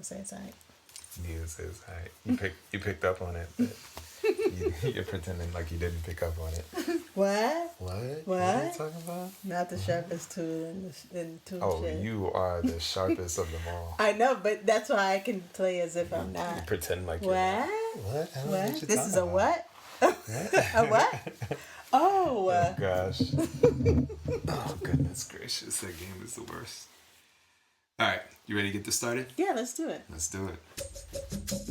say it's alright. Needless to say, you picked up on it, but you're pretending like you didn't pick up on it. What? What? What? What are you talking about? Not the sharpest tool in the tool Oh, shed. you are the sharpest of them all. I know, but that's why I can play as if I'm You not. pretend like you're What? not. What? I don't know What? what you're This is a talking what? about. A what? Oh. Oh gosh. Oh goodness gracious, that game is the worst. All right, you ready to get this started? Yeah, let's do it. Let's do it.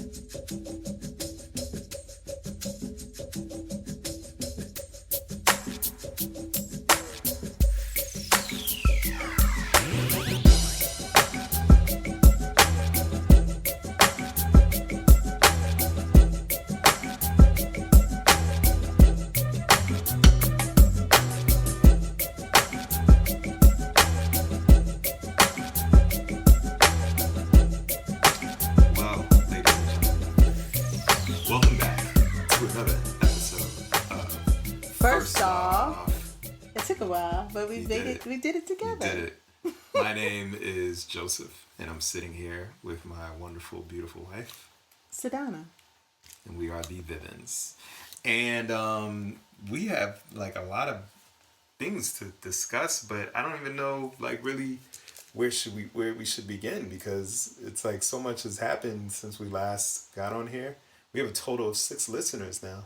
Well, ladies and gentlemen, welcome back to another episode of First off, it took a while, but we You made did it. it. We did it We together. did it. My name is Joseph, and I'm sitting here with my wonderful, beautiful wife, Sedona. and we are the Vivens. And we have like a lot of things to discuss, but I don't even know like really where we should begin, because it's like so much has happened since we last got on here. We have a total of 6 listeners now.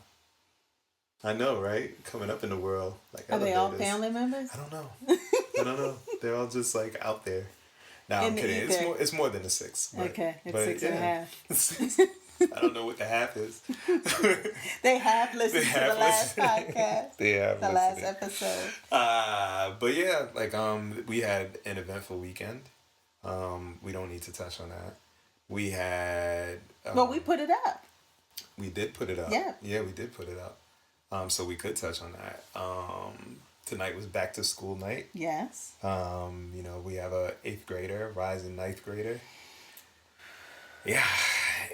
I know, right? Coming up in the world, like Are they all elevators. family members? I don't know. I don't know. They're all just like out there. No, In I'm the kidding. ether. It's more than a 6. But, Okay, it's but 6 and a half. 6. I don't know what the half is. They have listened to the last podcast. They have The last listened. episode. But yeah, like we had an eventful weekend. We don't need to touch on that. We had Well, we put it up. we did put it up. Yeah. Yeah, we did put it up. So we could touch on that. Tonight was back to school night. Yes. You know, we have a 8th grader, rising 9th grader. Yeah,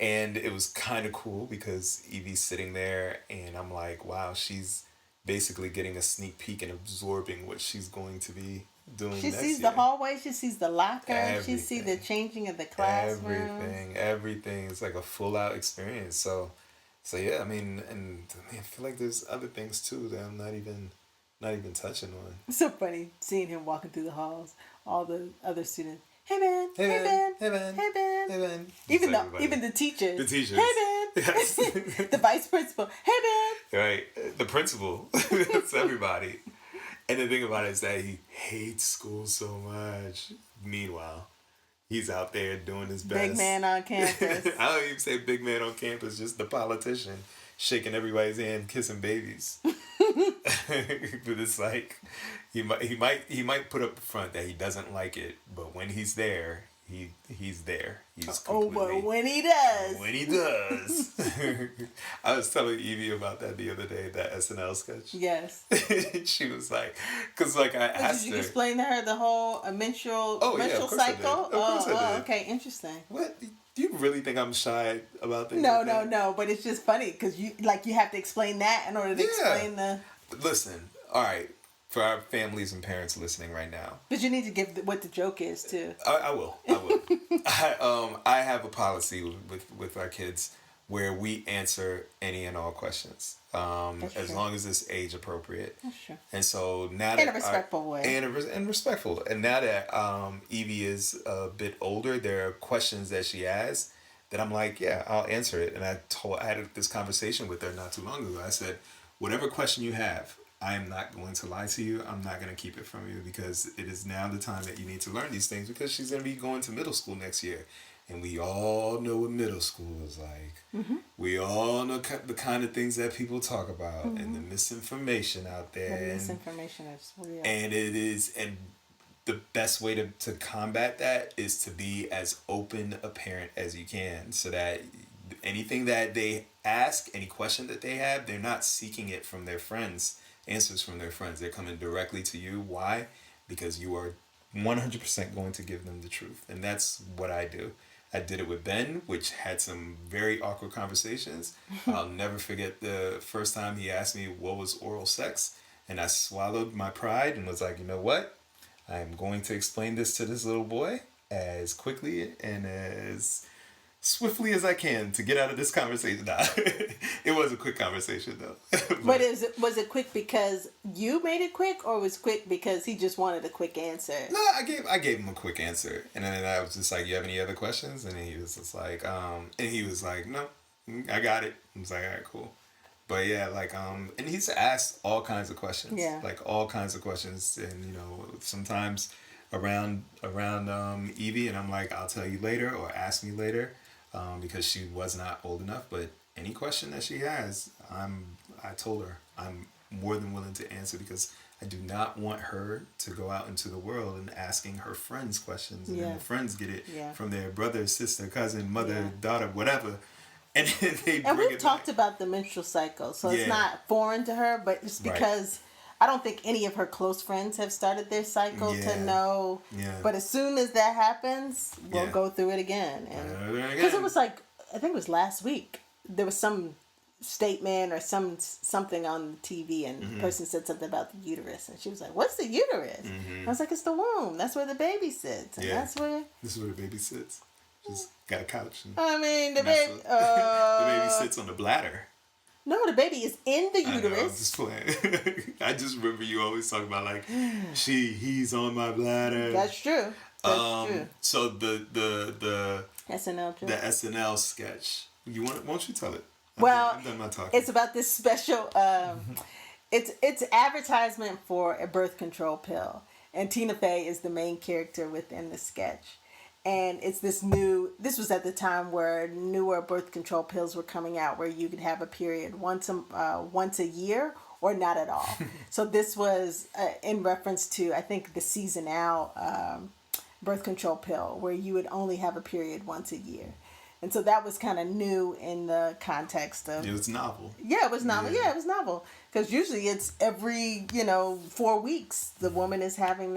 and it was kind of cool because Evie's sitting there, and I'm like, wow, she's basically getting a sneak peek and absorbing what she's going to be doing. She next sees year. the hallway. She sees the locker. She sees the Everything. changing of the classroom. Everything. It's like a full out experience. So yeah, I mean, I feel like there's other things too that I'm not even touching on. It's so funny seeing him walking through the halls. All the other students. Hey Ben. Hey Ben. Hey Ben. Hey Ben. Hey Ben. Even the teachers. The teachers. Hey Ben. Yes. The vice principal. Hey Ben. Right. The principal. It's everybody. And the thing about it is that he hates school so much. Meanwhile, he's out there doing his best. Big man on campus. I don't even say big man on campus, just the politician shaking everybody's hand, kissing babies. But it's like he might put up front that he doesn't like it, but when he's there, he's there. He's completely, but when he does. when he does. I was telling Evie about that the other day, that SNL sketch. Yes. She was like, because like I asked Did you her, explain to her the whole menstrual Oh, yeah, of course I did. cycle? Of course I did. Okay, interesting. what, do you really think I'm shy about things? No, like no, that? no. But it's just funny because you have to explain that in order to Yeah. explain the. Listen, all right, for our families and parents listening right now, But you need to give what the joke is too. I will. I have a policy with our kids where we answer any and all questions, That's as true. long as it's age appropriate. That's true. And so now In that a respectful way. and respectful, and now that Evie is a bit older, there are questions that she has that I'm like, yeah, I'll answer it. And I had this conversation with her not too long ago. I said, whatever question you have, I am not going to lie to you. I'm not going to keep it from you, because it is now the time that you need to learn these things, because she's going to be going to middle school next year. And we all know what middle school is like. Mm-hmm. We all know the kind of things that people talk about, and the misinformation out there. The and- misinformation is real. and it is, and the best way to combat that is to be as open a parent as you can, so that anything that they ask, any question that they have, they're not seeking it from their friends, answers from their friends. They're coming directly to you. Why? Because you are 100% going to give them the truth. And that's what I do. I did it with Ben, which had some very awkward conversations. I'll never forget the first time he asked me what was oral sex. And I swallowed my pride and was like, you know what? I am going to explain this to this little boy as quickly and as swiftly as I can to get out of this conversation. Nah, it was a quick conversation though. But was it quick because you made it quick, or was it quick because he just wanted a quick answer? No, I gave him a quick answer, and then I was just like, "You have any other questions?" And he was just like, and he was like, "No, I got it." I was like, "All right, cool." But yeah, like, and he's asked all kinds of questions. Yeah. Like all kinds of questions, and you know, sometimes around Evie, and I'm like, "I'll tell you later," or "Ask me later," because she was not old enough. But any question that she has, I told her I'm more than willing to answer, because I do not want her to go out into the world and asking her friends questions, and then the friends get it from their brother, sister, cousin, mother, daughter, whatever. And then they bring and we've it talked back. about the menstrual cycle, so it's not foreign to her, but it's because I don't think any of her close friends have started their cycle to know. Yeah. But as soon as that happens, we'll go through it again. Because it was like, I think it was last week, there was some statement or something on TV, and the person said something about the uterus, and she was like, "What's the uterus?" I was like, "It's the womb. That's where the baby sits, and that's where." This is where the baby sits. She's got a couch. And I mean, the baby. the baby sits on the bladder. No, the baby is in the uterus. I know, I'm just playing. I just remember you always talking about like, he's on my bladder. That's true. That's true. So the SNL joke. The SNL sketch. Won't you tell it? Well, I'm done my talking. It's about this special. It's advertisement for a birth control pill, and Tina Fey is the main character within the sketch. And it's this was at the time where newer birth control pills were coming out, where you could have a period once a year or not at all. So this was in reference to, I think, the seasonal birth control pill, where you would only have a period once a year. And so that was kind of new in the context of... It was novel. Yeah, it was novel. Yeah, it was novel. Because usually it's every, 4 weeks, the woman is having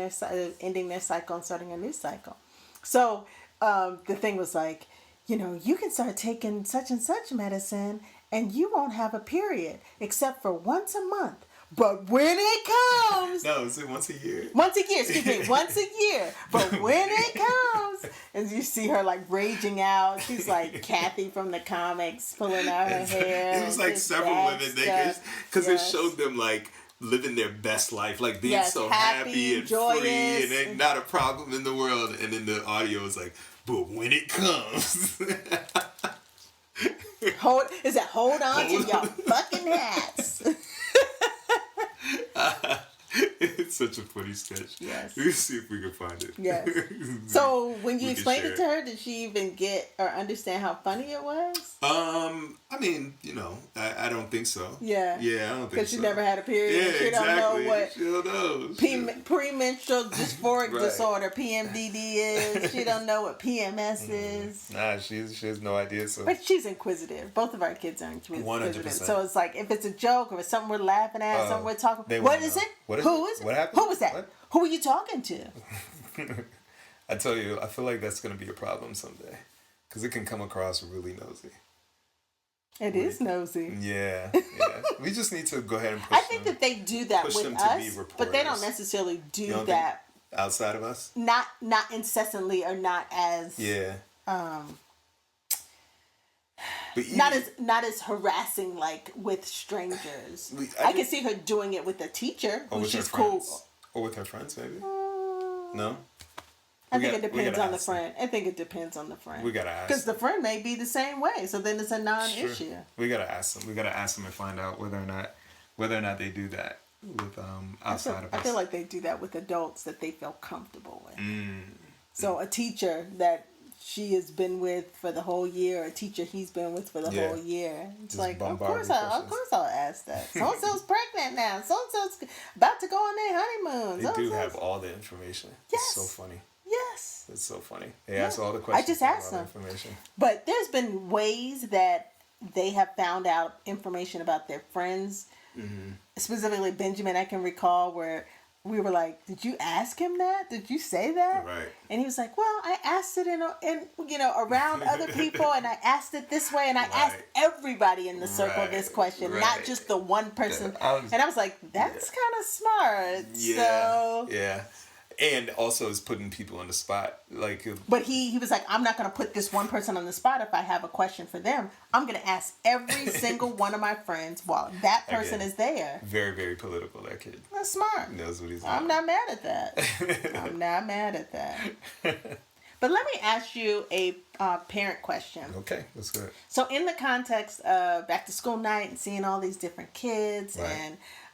ending their cycle and starting a new cycle. So the thing was like, you can start taking such and such medicine and you won't have a period except for once a month. But when it comes... No, is it once a year? Once a year, excuse me. Once a year. But when it comes... And you see her like raging out. She's like Kathy from the comics, pulling out her hair. It was like several women. Because it showed them like... living their best life, like being so happy and joyous, free, and ain't not a problem in the world. And then the audio is like, but when it comes, hold on to your fucking hats. It's such a funny sketch. Yes. Let's see if we can find it. Yes. So when you explained it to her, did she even get or understand how funny it was? I mean, I don't think so. Yeah. Yeah, I don't think so. Because she never had a period. Yeah, she exactly. don't know what she don't know. premenstrual dysphoric disorder, PMDD is. She don't know what PMS is. Nah, she has no idea. So. But she's inquisitive. Both of our kids are inquisitive. 100%. So it's like, if it's a joke or it's something we're laughing at, something we're talking... What is it? Who is it? What happened? Who was that? What? Who were you talking to? I tell you, I feel like that's going to be a problem someday. Because it can come across really nosy. It is nosy. Yeah. We just need to go ahead and push I think that they do that with us, but they don't necessarily do that outside of us. Not incessantly, or not as but not as harassing like with strangers. I can see her doing it with a teacher who she's cool, or with her friends maybe. No. I think it depends on the friend. I think it depends on the friend. We gotta ask. Because the friend may be the same way, so then it's a non-issue. Sure. We gotta ask them. We gotta ask them and find out whether or not they do that with outside of us. I feel like they do that with adults that they feel comfortable with. So a teacher that she has been with for the whole year, or a teacher he's been with for the whole year. It's just like, of course I'll ask that. So-and-so's pregnant now. So-and-so's about to go on their honeymoon. They do have all the information. Yes. It's so funny. Yes. It's so funny. They ask all the questions. I just asked them. But there's been ways that they have found out information about their friends. Mm-hmm. Specifically Benjamin, I can recall, where we were like, did you ask him that? Did you say that? Right. And he was like, well, I asked it in around other people, and I asked it this way, and I asked everybody in the circle this question, not just the one person. And I was like, that's kind of smart. Yeah. And also is putting people on the spot. Like, But he was like, I'm not going to put this one person on the spot. If I have a question for them, I'm going to ask every single one of my friends while that person Again, is there. very, very political, that kid. That's smart. Knows what he's doing. I'm not mad at that. I'm not mad at that. But let me ask you a parent question. Okay, that's good. So in the context of back to school night and seeing all these different kids Right.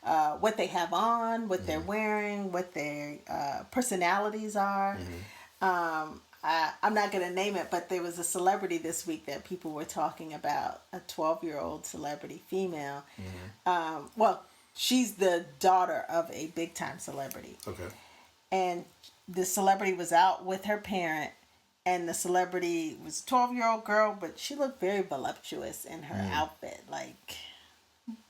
and what they have on, what they're wearing, what their personalities are. I'm not going to name it, but there was a celebrity this week that people were talking about, a 12-year-old celebrity female. Well, she's the daughter of a big-time celebrity. Okay. And the celebrity was out with her parent, and the celebrity was a 12-year-old girl, but she looked very voluptuous in her outfit, like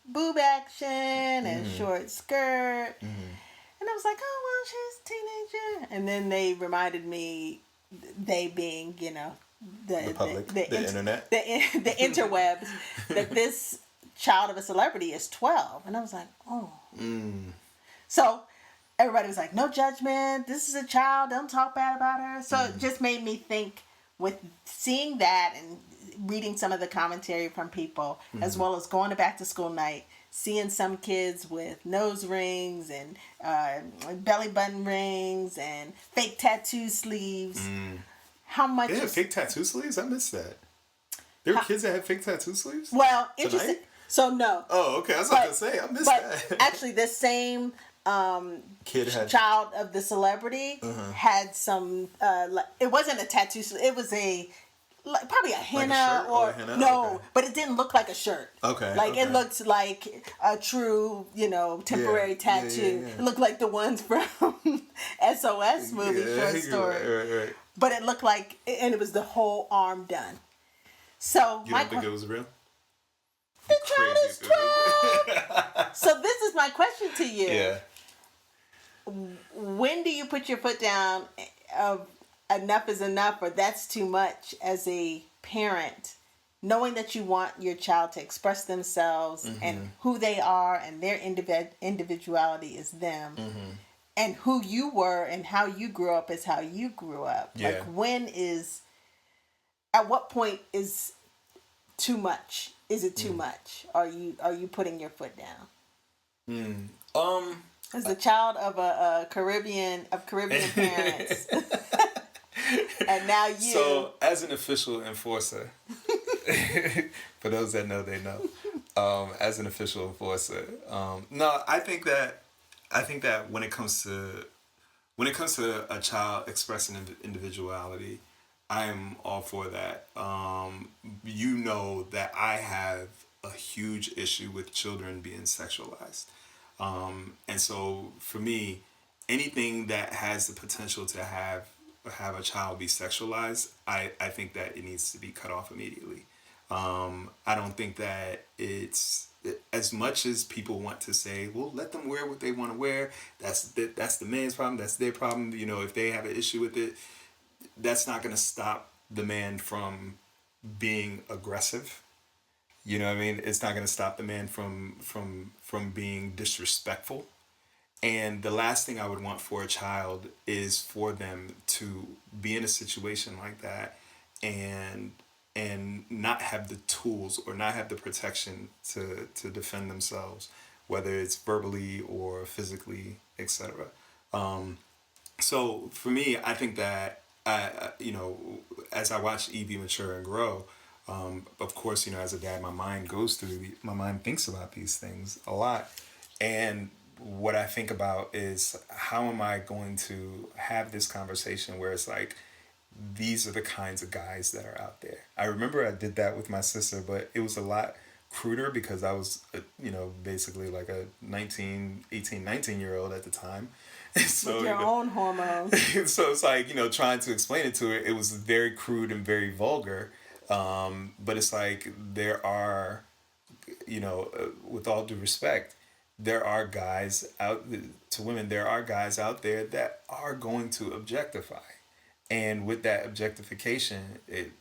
boob action and short skirt. And I was like, oh, well, she's a teenager. And then they reminded me, they being, you know, The public, the internet. the interwebs, that this child of a celebrity is 12. And I was like, oh. So everybody was like, no judgment. This is a child. Don't talk bad about her. So it just made me think, with seeing that and reading some of the commentary from people, as well as going to back to school night, seeing some kids with nose rings and belly button rings and fake tattoo sleeves. How much? They had fake tattoo sleeves? I missed that. There were kids that had fake tattoo sleeves? Well, interesting. So no. Oh, okay. I was about to say, I missed that. But actually, the same Kid had... child of the celebrity had some. It wasn't a tattoo. It was probably a henna shirt or a henna? No, Okay. but it didn't look like a shirt. Okay. Like okay. it looked like a true, temporary tattoo. Yeah. It looked like the ones from SOS movie Short Story. Right. But it looked like, and it was the whole arm done. So You don't think it was real? The child is 12. So this is my question to you. Yeah. When do you put your foot down of enough is enough, or that's too much as a parent, knowing that you want your child to express themselves and who they are and their individuality is them, and who you were and how you grew up is how you grew up. Yeah. Like at what point is too much? Is it too much? Are you putting your foot down? As a child of Caribbean parents. And now you. So, as an official enforcer, for those that know, they know. As an official enforcer, no, I think that when it comes to a child expressing individuality, I'm all for that. You know that I have a huge issue with children being sexualized, and so for me, anything that has the potential to have a child be sexualized, I think that it needs to be cut off immediately. I don't think that it's, as much as people want to say, well, let them wear what they want to wear. That's the man's problem. That's their problem. If they have an issue with it, that's not going to stop the man from being aggressive. You know what I mean? It's not going to stop the man from being disrespectful. And the last thing I would want for a child is for them to be in a situation like that and not have the tools or not have the protection to defend themselves, whether it's verbally or physically, etc. So for me, I think that as I watch Evie mature and grow, of course, as a dad, my mind thinks about these things a lot. And what I think about is, how am I going to have this conversation where it's like, these are the kinds of guys that are out there. I remember I did that with my sister, but it was a lot cruder because I was, basically like a 19-year-old at the time. So, with your own hormones. So it's like, trying to explain it to her, it was very crude and very vulgar. But it's like, there are, with all due respect, there are guys out to women. There are guys out there that are going to objectify, and with that objectification, you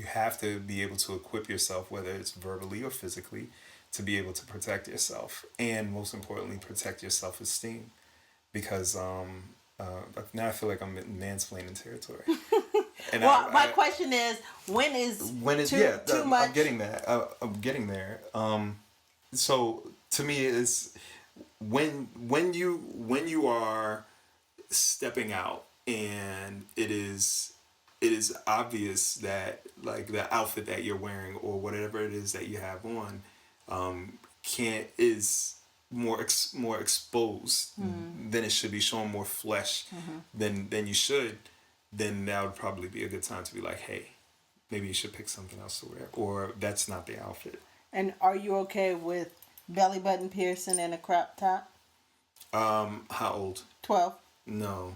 have to be able to equip yourself, whether it's verbally or physically, to be able to protect yourself, and most importantly, protect your self-esteem. because now I feel like I'm in mansplaining territory. And well, my question is, when is too much? I'm getting that. I'm getting there. So to me, it's when you are stepping out and it is obvious that like the outfit that you're wearing or whatever it is that you have on can't is more exposed than it should be, showing more flesh than you should, then that would probably be a good time to be like, hey, maybe you should pick something else to wear, or that's not the outfit. And are you okay with belly button piercing and a crop top? How old? 12. No.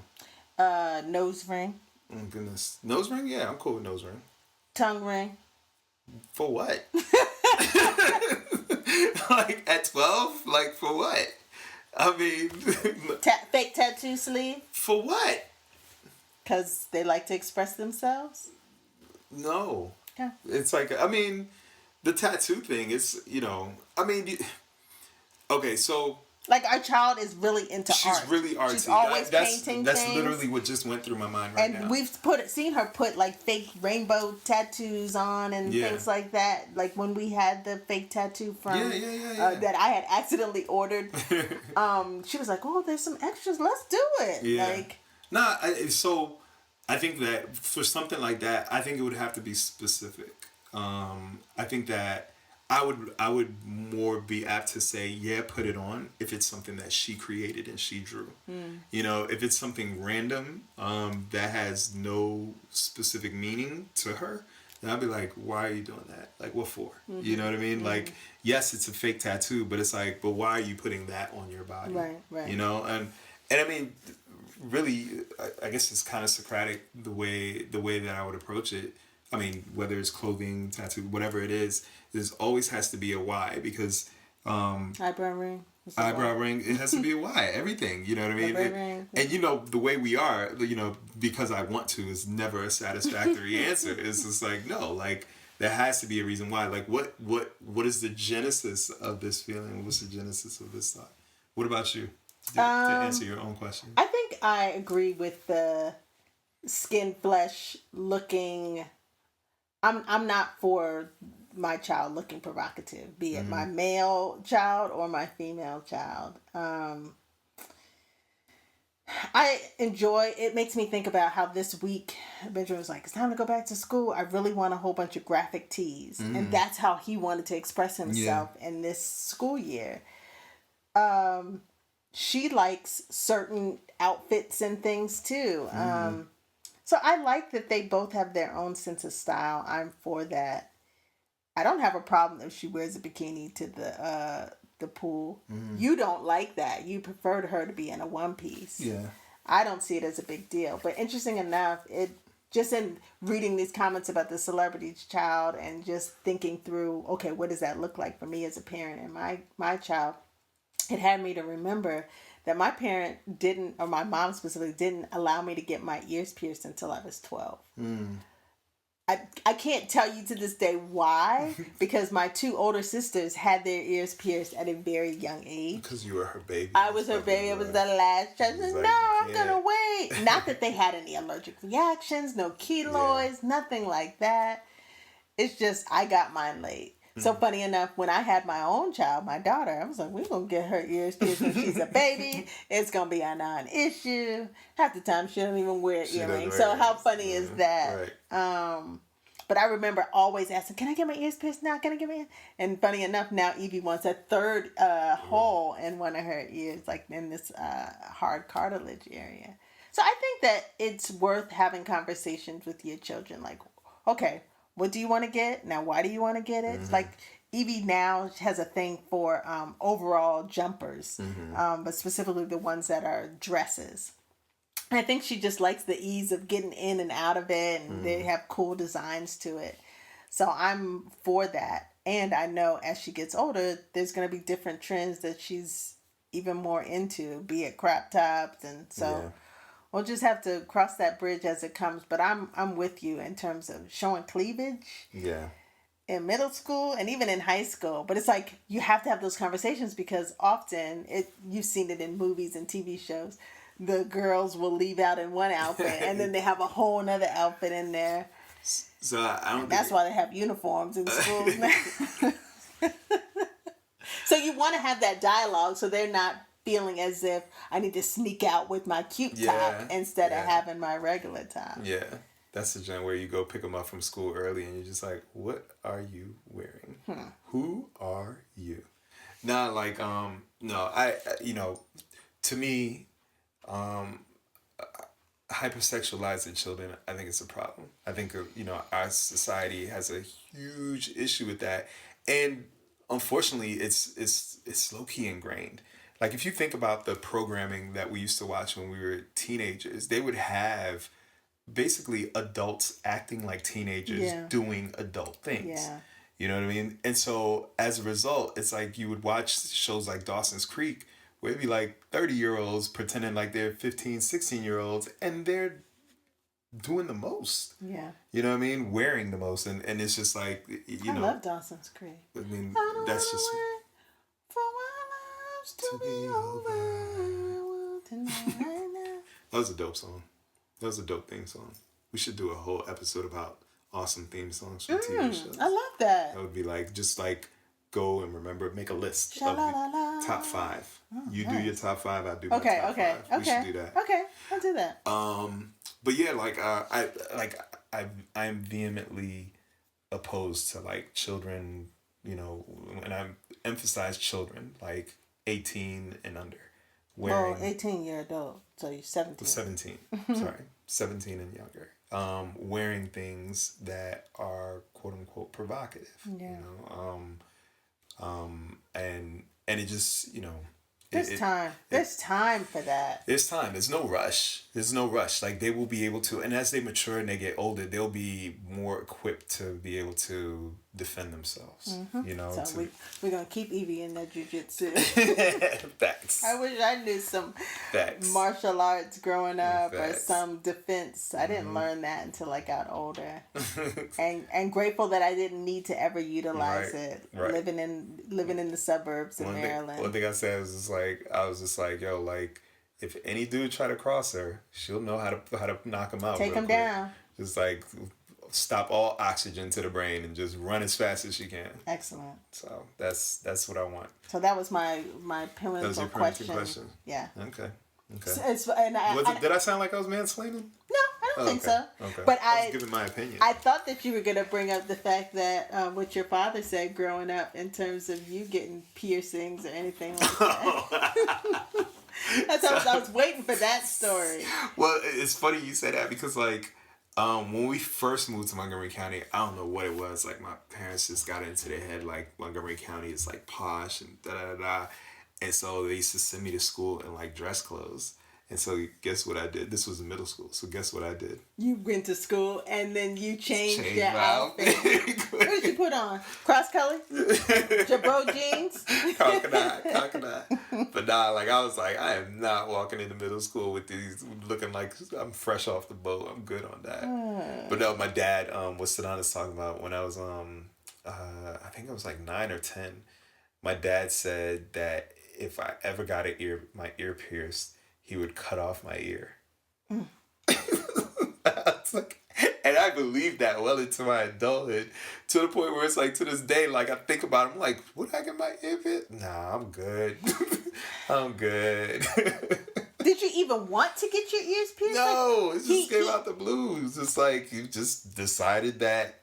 Nose ring. Oh goodness. Nose ring? Yeah, I'm cool with nose ring. Tongue ring. For what? Like at 12? Like for what? I mean, Fake tattoo sleeve. For what? Because they like to express themselves. No. Yeah. It's like, I mean, the tattoo thing is, I mean, okay, so. Like our child is really into art. She's really artsy. She's always painting That's things. literally what just went through my mind right now. And we've seen her put like fake rainbow tattoos on and things like that. Like when we had the fake tattoo from that I had accidentally ordered. She was like, "Oh, there's some extras. Let's do it." Yeah. Like, so I think that for something like that, I think it would have to be specific. I think that I would more be apt to say, yeah, put it on if it's something that she created and she drew. If it's something random that has no specific meaning to her, then I'd be like, why are you doing that? Like, what for? You know what I mean? Like, yes, it's a fake tattoo, but it's like, but why are you putting that on your body? Right. And I mean, really, I guess it's kind of Socratic the way that I would approach it. I mean, whether it's clothing, tattoo, whatever it is, there's always has to be a why, because eyebrow ring. It has to be a why. Everything, you know what I mean? And the way we are, because I want to is never a satisfactory answer. It's just like, no, like there has to be a reason why. Like what is the genesis of this feeling? What's the genesis of this thought? What about you? To answer your own question. I think I agree with the skin flesh looking. I'm not for my child looking provocative, be it my male child or my female child. I enjoy, it makes me think about how this week Benjamin was like, it's time to go back to school. I really want a whole bunch of graphic tees. And that's how he wanted to express himself in this school year. She likes certain outfits and things too. So I like that they both have their own sense of style. I'm for that. I don't have a problem if she wears a bikini to the pool. You don't like that. You preferred her to be in a one piece. Yeah. I don't see it as a big deal. But interesting enough, it just in reading these comments about the celebrity's child and just thinking through, okay, what does that look like for me as a parent and my child? It had me to remember that my parent didn't, or my mom specifically, didn't allow me to get my ears pierced until I was 12. I can't tell you to this day why, because my two older sisters had their ears pierced at a very young age. Because you were her baby. I was her baby. I was the last child. Like, no, I'm going to wait. Not that they had any allergic reactions, no keloids, nothing like that. It's just I got mine late. So funny enough, when I had my own child, my daughter, I was like, we're going to get her ears pierced when she's a baby. It's going to be a non-issue. Half the time, she don't even wear earrings. So how funny is that? Right. But I remember always asking, can I get my ears pierced now? Can I get my ears? And funny enough, now Evie wants a third hole in one of her ears, like in this hard cartilage area. So I think that it's worth having conversations with your children. Like, okay, what do you want to get? Now, why do you want to get it? Like, Evie now has a thing for overall jumpers, but specifically the ones that are dresses. And I think she just likes the ease of getting in and out of it, and they have cool designs to it. So I'm for that. And I know as she gets older, there's going to be different trends that she's even more into, be it crop tops. And so we'll just have to cross that bridge as it comes. But I'm with you in terms of showing cleavage. Yeah. in middle school and even in high school. But it's like you have to have those conversations because often you've seen it in movies and TV shows. The girls will leave out in one outfit and then they have a whole nother outfit in there. So I don't. That's why they have uniforms in schools now. So you want to have that dialogue so they're not feeling as if I need to sneak out with my cute top instead of having my regular top. Yeah. That's the joint where you go pick them up from school early and you're just like, what are you wearing? Who are you? Nah, like, no, to me, hypersexualizing children, I think it's a problem. I think, our society has a huge issue with that. And unfortunately, it's low-key ingrained. Like, if you think about the programming that we used to watch when we were teenagers, they would have basically adults acting like teenagers doing adult things. Yeah. You know what I mean? And so as a result, it's like you would watch shows like Dawson's Creek where it'd be like 30-year-olds pretending like they're 15, 16-year-olds and they're doing the most. Yeah. You know what I mean? Wearing the most. And it's just like, I love Dawson's Creek. I mean, that's just... For my lives to be over. That was a dope song. That was a dope theme song. We should do a whole episode about awesome theme songs from TV shows. I love that. That would be like, just like, go and remember, make a list of the top 5. You do your top 5, I do my top 5. We should do that. Okay, I'll do that. But yeah, like, I'm vehemently opposed to like children, and I emphasize children, like 18 and under. Well, 18 you're adult, so you're 17. 17, sorry. 17 and younger. Wearing things that are quote unquote provocative. Yeah. And it just, There's time. There's time for that. There's time. There's no rush. Like, they will be able to, and as they mature and they get older, they'll be more equipped to be able to defend themselves. So we're going to keep Evie in that jiu-jitsu. Facts. I wish I knew some martial arts growing up or some defense. I didn't learn that until I got older. and grateful that I didn't need to ever utilize it. Right. Living in the suburbs in Maryland. One thing I said was just like, I was just like, yo, like, if any dude try to cross her, she'll know how to knock him out. Take him down. Just like stop all oxygen to the brain and just run as fast as she can. Excellent. So that's what I want. So that was my parental That was your question. Yeah. Okay. So did I sound like I was mansplaining? No, I don't think so. Okay. But I was giving my opinion. I thought that you were going to bring up the fact that what your father said growing up in terms of you getting piercings or anything like that. I was waiting for that story. Well, it's funny you say that because, like, when we first moved to Montgomery County, I don't know what it was. Like, my parents just got into their head, like, Montgomery County is, like, posh and da-da-da-da. And so they used to send me to school in, like, dress clothes. And so guess what I did? This was in middle school. So guess what I did? You went to school and then you changed your outfit. What did you put on? Cross color? Jabot jeans? Coconut. But nah, like, I was like, I am not walking into middle school with these looking like I'm fresh off the boat. I'm good on that. But no, my dad was sitting on us talking about when I was I think I was like 9 or 10. My dad said that if I ever got my ear pierced, he would cut off my ear. I was like, and I believed that well into my adulthood, to the point where it's like, to this day, like, I think about it, I'm like, would I get my ear pierced? Nah, I'm good. I'm good. Did you even want to get your ears pierced? No, it just came out the blues. It's like, you just decided that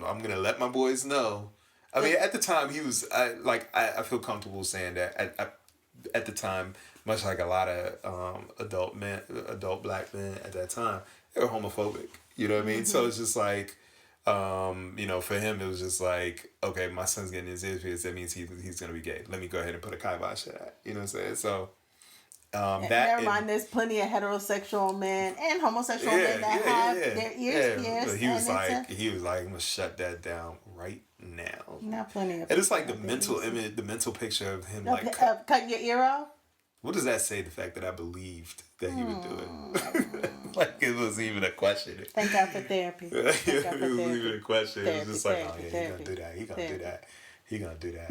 I'm going to let my boys know. I mean, at the time, I feel comfortable saying that at the time, much like a lot of adult black men at that time, they were homophobic. You know what I mean? Mm-hmm. So it's just like, for him, it was just like, okay, my son's getting his ears pierced. That means he's going to be gay. Let me go ahead and put a kibosh to that. You know what I'm saying? So, never mind, there's plenty of heterosexual men and homosexual men that have their ears pierced. But he was like, I'm going to shut that down right now. Not plenty of. And it's like the mental image, the mental picture of him, like, cutting your ear off. What does that say? The fact that I believed that he would do it, like it wasn't even a question. Thank God for therapy. It Thank God for wasn't therapy. even a question. It was just like, oh yeah, he gonna do that. He gonna do that. He gonna do that.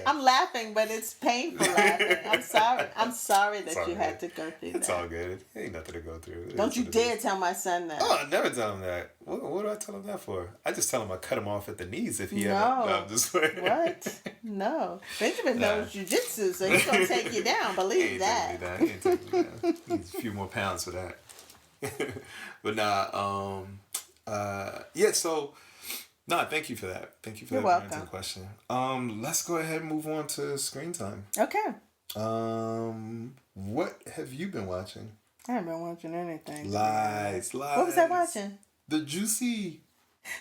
I'm laughing, but it's painful laughing. I'm sorry. I'm sorry that you had to go through that. It's all good. Ain't nothing to go through. Don't you dare tell my son that. Oh, I never tell him that. What do I tell him that for? I just tell him I cut him off at the knees if he ever. No, I'm just like, what? No. Benjamin knows jujitsu, so he's gonna take you down. Believe that. He ain't taking me down. He needs a few more pounds for that. But nah. Yeah. So. No, thank you for that. Thank you for You're that welcome. question. Let's go ahead and move on to screen time. Okay. What have you been watching? I haven't been watching anything. Lies. What was I watching? The Jussie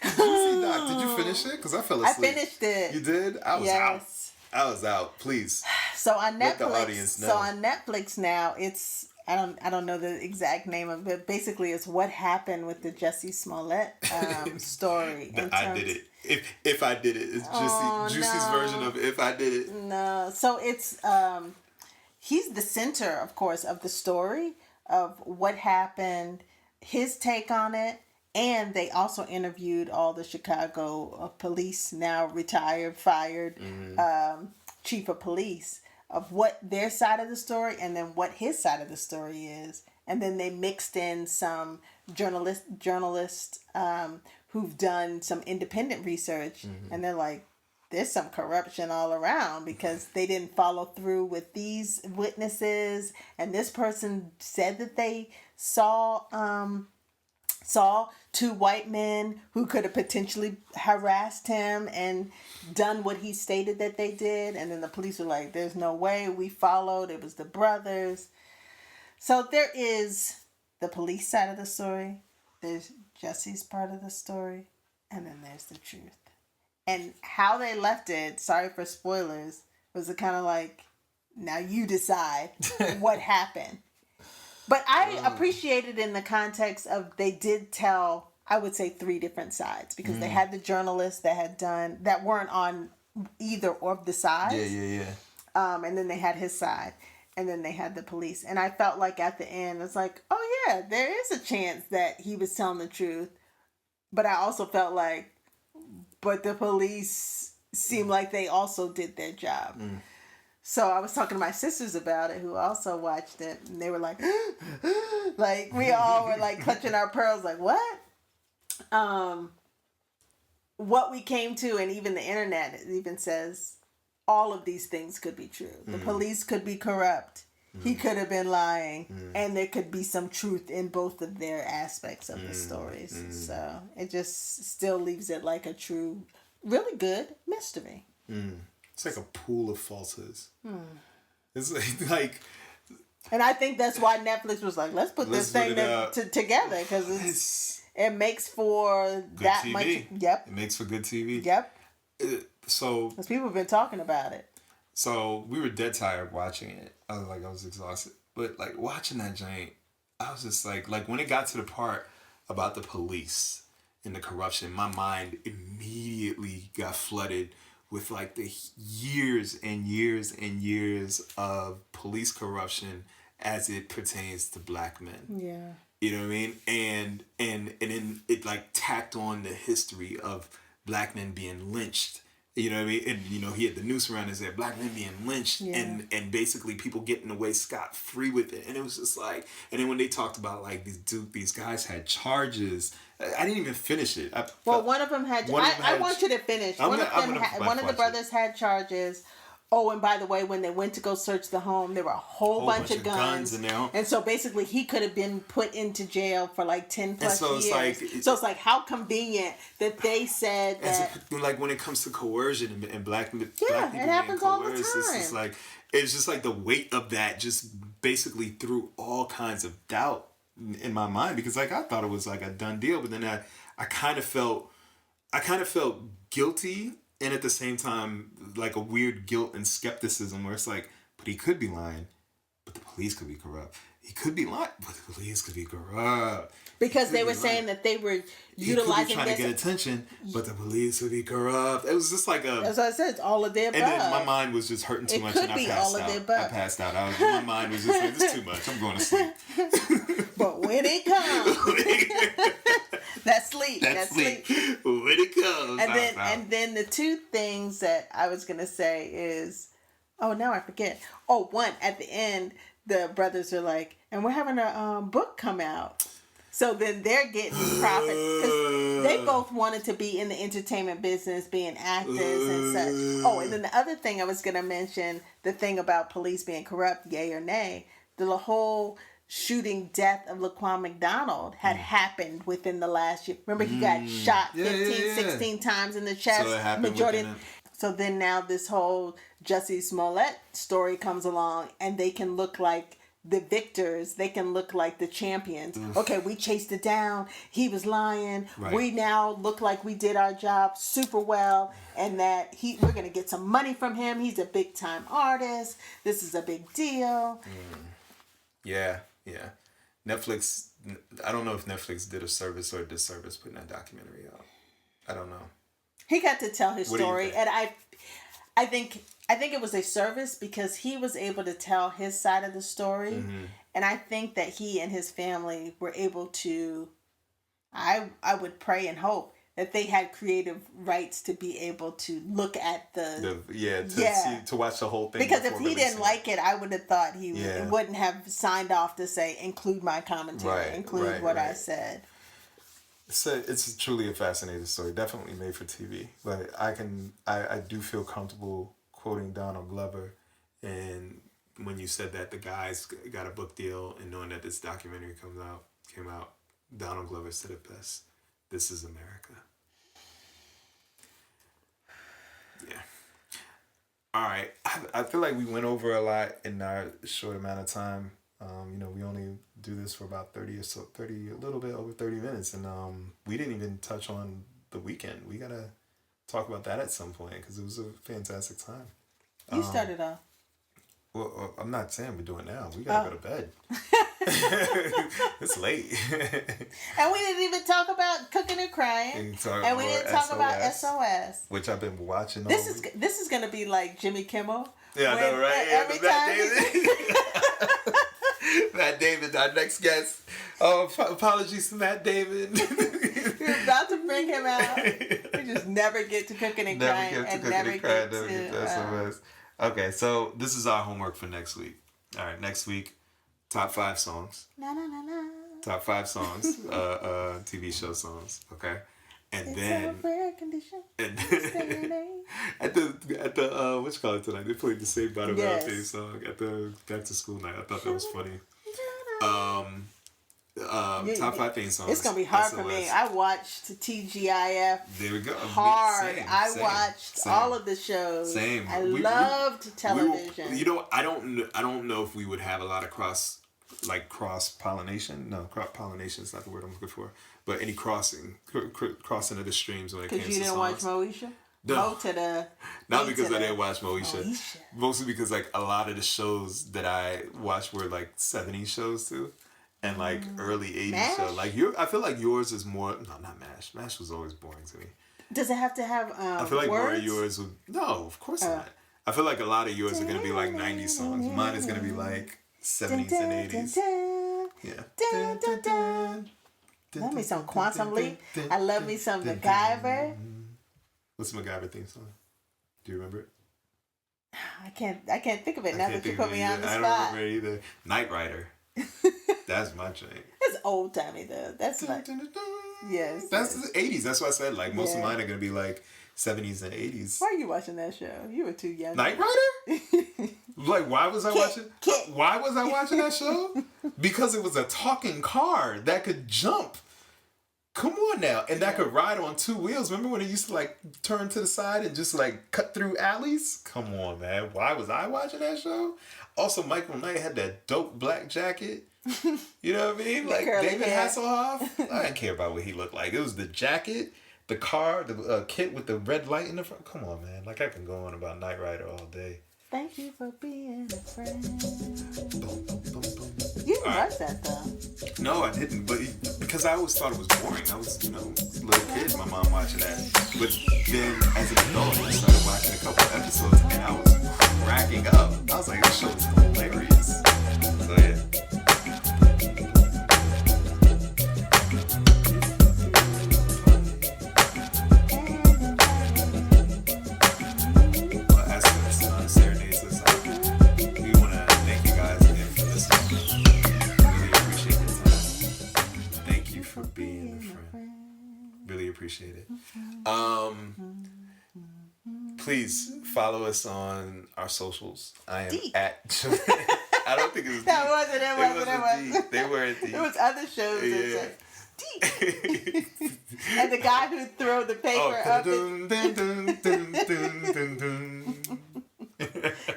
doc. Did you finish it? Because I fell asleep. I finished it. You did? I was out. Please. So on Netflix. Let the audience know. So on Netflix now, it's I don't know the exact name of it. Basically, it's what happened with the Jussie Smollett story. I did it. If I did it, it's Jussie's version of if I did it. No, so it's he's the center, of course, of the story of what happened, his take on it, and they also interviewed all the Chicago police, now retired, fired, chief of police, of what their side of the story and then what his side of the story is. And then they mixed in some journalists who've done some independent research, and they're like, there's some corruption all around because they didn't follow through with these witnesses, and this person said that they saw two white men who could have potentially harassed him and done what he stated that they did. And then the police were like, there's no way, we followed, it was the brothers. So there is the police side of the story, there's Jussie's part of the story, and then there's the truth. And how they left it, sorry for spoilers, was kind of like, now you decide what happened. But I appreciate it in the context of they did tell, I would say, 3 different sides. Because they had the journalists that weren't on either of the sides. Yeah. And then they had his side. And then they had the police. And I felt like at the end, it's like, oh yeah, there is a chance that he was telling the truth. But I also felt like, but the police seemed like they also did their job. So I was talking to my sisters about it, who also watched it, and they were like, like we all were like clutching our pearls, like what? What we came to, and even the internet even says, all of these things could be true. The police could be corrupt. He could have been lying, and there could be some truth in both of their aspects of the stories. So it just still leaves it like a true, really good mystery. It's like a pool of falsehoods. It's like, and I think that's why Netflix was like, let's put this thing together, because it makes for good that TV. much. Yep. It makes for good TV. Yep. So, because people have been talking about it. So we were dead tired watching it. I was exhausted, but like watching that giant, I was just like when it got to the part about the police and the corruption, my mind immediately got flooded with like the years and years and years of police corruption as it pertains to black men. Yeah. You know what I mean? And then it like tacked on the history of black men being lynched. You know what I mean? And, he had the noose around his head, black men being lynched, and basically people getting away scot-free with it. And it was just like, and then when they talked about like these guys had charges, I didn't even finish it. One of them had, I want you to finish. One of the brothers had charges. Oh, and by the way, when they went to go search the home, there were a whole bunch of guns in there. And so basically he could have been put into jail for like 10 plus years. So it's like how convenient that they said that. Like when it comes to coercion and black people it happens all the time. It's just like the weight of that just basically threw all kinds of doubt in my mind, because like I thought it was like a done deal, but then I kind of felt guilty. And at the same time, like a weird guilt and skepticism where it's like, but he could be lying, but the police could be corrupt. He could be lying, but the police could be corrupt. Because they were saying that they were utilizing trying to get attention, but the police would be corrupt. It was just like a. As I said, it's all of the above. And then my mind was just hurting too much, and I passed out. I passed out. My mind was just like, "This is too much. I'm going to sleep." But when it comes, that's sleep. That's sleep. When it comes, and then the two things that I was gonna say is, oh, now I forget. Oh, one at the end, the brothers are like, and we're having a book come out. So then they're getting profit because they both wanted to be in the entertainment business, being actors and such. Oh, and then the other thing I was going to mention, the thing about police being corrupt, yay or nay, the whole shooting death of Laquan McDonald had happened within the last year. Remember, he got shot 16 times in the chest. So it happened So then now this whole Jussie Smollett story comes along, and they can look like the victors. They can look like the champions. Okay, we chased it down. He was lying. Right. We now look like we did our job super well, and that we're gonna get some money from him. He's a big time artist. This is a big deal. Yeah. Netflix. I don't know if Netflix did a service or a disservice putting that documentary out. I don't know. He got to tell his story, and I think it was a service because he was able to tell his side of the story, and I think that he and his family were able to. I would pray and hope that they had creative rights to be able to look at to watch the whole thing. Because if he didn't like it, I would have thought he wouldn't have signed off to say include my commentary, include what I said. So it's truly a fascinating story, definitely made for TV. But I do feel comfortable quoting Donald Glover, and when you said that the guys got a book deal, and knowing that this documentary came out, Donald Glover said it best: "This is America." Yeah. All right. I feel like we went over a lot in our short amount of time. We only do this for about 30 or so, a little bit over 30 minutes. And we didn't even touch on the weekend. We got to talk about that at some point because it was a fantastic time. You started off. Well, I'm not saying we're doing it now. We got to go to bed. It's late. And we didn't even talk about Cooking and Crying. And we didn't talk about SOS. Which I've been watching all This is going to be like Jimmy Kimmel. Yeah, I know, right? Every time. Matt David, our next guest. Oh, apologies to Matt David. You're about to bring him out. We just never get to Cooking and Crying. Never get to SOS. Okay, so this is our homework for next week. All right, next week, top 5 songs. Na, na, na, na. Top 5 songs, TV show songs. Okay, and then at the what you call it tonight? They played the Saved by the Bell theme song at the back to school night. I thought that was funny. Top 5 theme songs. It's gonna be hard for me. I watched TGIF. There we go. Hard. I watched all of the shows. Same. I loved television. I don't know if we would have a lot of cross pollination. No, cross pollination is not the word I'm looking for. But any crossing of the streams when it came to songs. Because you didn't watch Moesha? No. Not because I didn't watch Moesha. Mostly because a lot of the shows that I watched were 70s shows too. And early 80s shows. I feel like yours is more... No, not MASH. MASH was always boring to me. Does it have to have I feel like words? More of yours would... No, of course not. I feel like a lot of yours are going to be 90s songs. Mine is going to be 70s and 80s. Yeah. Love me some Quantum Leap. I love me some MacGyver. What's the MacGyver theme song? Do you remember it? I can't think of it now that you put me on the spot. I don't remember it either. Knight Rider. That's my train. It's old timey though. That's yes. That's the 80s. That's what I said. Most of mine are gonna be 70s and 80s. Why are you watching that show? You were too young. Knight Rider? Why was I watching? Why was I watching that show? Because it was a talking car that could jump. Come on now, and that could ride on 2 wheels. Remember when it used to turn to the side and just cut through alleys? Come on, man. Why was I watching that show? Also, Michael Knight had that dope black jacket. You know what I mean? David Hasselhoff. I didn't care about what he looked like. It was the jacket, the car, the kit with the red light in the front. Come on, man. I can go on about Knight Rider all day. Thank you for being a friend. Boom, boom, boom, boom. You didn't watch that though. No, I didn't. But because I always thought it was boring. I was, a little kid, my mom watching that. But then as an adult, I started watching a couple episodes and I was cracking up. I was like, this show is hilarious. So yeah. Appreciate it. Please follow us on our socials. I am at. I don't think it was. That wasn't. It wasn't. They weren't deep. It was other shows. Yeah. And the guy who threw the paper up.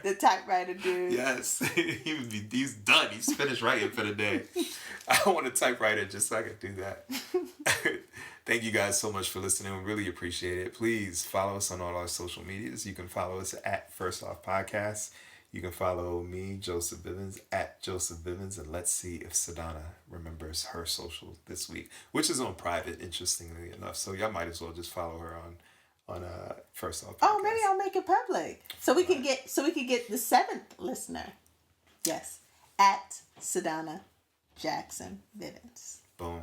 The typewriter dude. Yes, he's done. He's finished writing for the day. I want a typewriter just so I can do that. Thank you guys so much for listening. We really appreciate it. Please follow us on all our social medias. You can follow us at First Off Podcast. You can follow me, Joseph Bivens, at Joseph Bivens. And let's see if Sadana remembers her social this week, which is on private, interestingly enough. So y'all might as well just follow her on First Off Podcast. Oh, maybe I'll make it public. So we can get the 7th listener. Yes. At Sadana Jackson Bivens. Boom.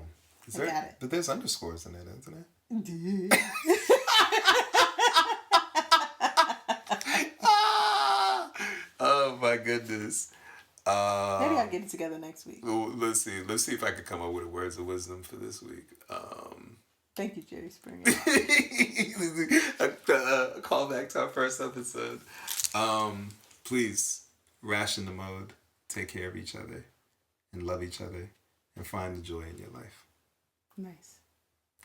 I got it. But there's underscores in it, isn't it? Oh my goodness. Maybe I'll get it together next week. Well, let's see if I can come up with words of wisdom for this week. Thank you, Jerry Springer. a callback to our first episode. Please ration the mode, take care of each other, and love each other, and find the joy in your life. Nice.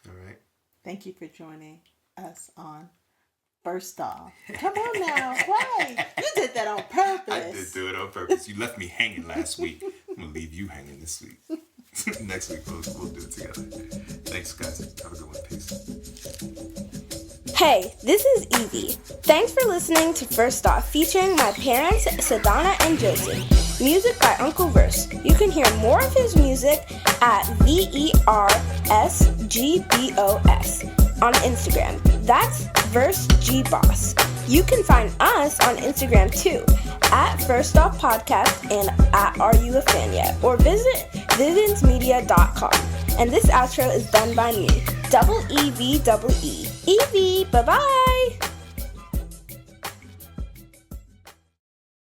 All right. Thank you for joining us on First Off. Come on now. Why? You did that on purpose. I did do it on purpose. You left me hanging last week. I'm going to leave you hanging this week. Next week, we'll do it together. Thanks, guys. Have a good one. Peace. Hey, this is Evie. Thanks for listening to First Off, featuring my parents, Sadana and Josie. Music by Uncle Verse. You can hear more of his music at VERSGBOS on Instagram. That's Verse G Boss. You can find us on Instagram too, at First Off Podcast and at Are You a Fan Yet? Or visit vivensmedia.com. And this outro is done by me, EVEE. Evie, bye-bye!